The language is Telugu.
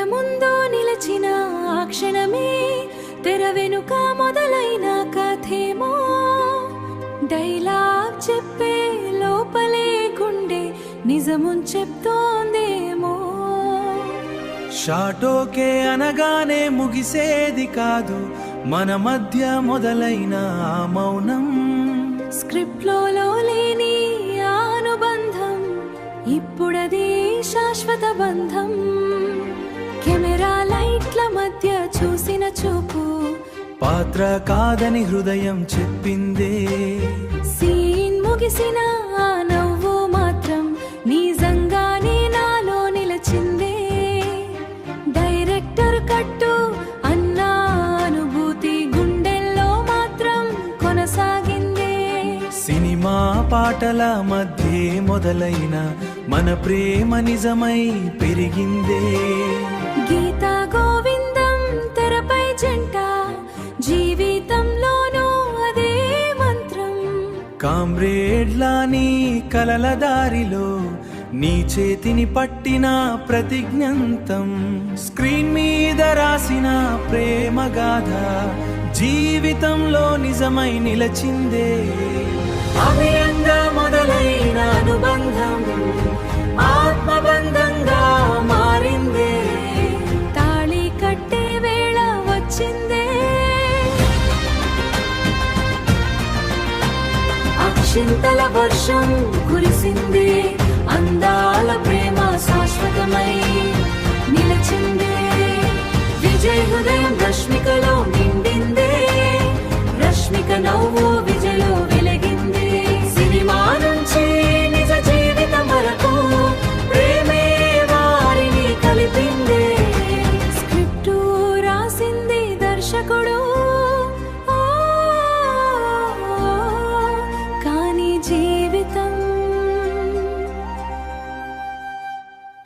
ముందు నిలచిన ఆ క్షణమే తెర వెనుక మొదలైన కథేమో. డైలాగ్ చెప్పే లోపలే గుండె నిజమున్ చెప్తోందేమో. షాటోకే అనగానే ముగిసేది కాదు మన మధ్య మొదలైన ఆ మౌనం. స్క్రిప్ట్ లో లేని ఆ అనుబంధం ఇప్పుడది శాశ్వత బంధం. కెమెరా లైట్ల మధ్య చూసిన చూపు పాత్ర కాదని హృదయం చెప్పిందే. సీన్ ముగిసిన ఆ నవ్వు మాత్రం నిజంగానే నాలో నిలచిందే. డైరెక్టర్ కట్టు అన్న అనుభూతి గుండెల్లో మాత్రం కొనసాగిందే. సినిమా పాటల మధ్య మొదలైన మన ప్రేమ నిజమై పెరిగిందే. గీతా గోవిందం తెరపై జంట జీవితంలోనూ అదే మంత్రం. కామ్రేడ్లా నీ కలల దారిలో నీ చేతిని పట్టిన ప్రతిజ్ఞంతం. స్క్రీన్ మీద రాసిన ప్రేమ గాథ జీవితంలో నిజమై నిలచిందే. అభయంగా మొదలైన అనుబంధం ఆత్మబంధంగా మారిందే. తాళి కట్టే వేళ వచ్చిందే. అక్షింతల వర్షం కురిసిందే. అందాల ప్రేమ శాశ్వతమై నిలచిందే. విజయ్ హృదయం రష్మికలో నిండిందే. రష్మిక నవ్వు విజయలో వెలిగిందే. సినిమా నుంచి నిజ జీవితం వరకు ప్రేమే వారిని కలిపిందే. స్క్రిప్టు రాసింది దర్శకుడు,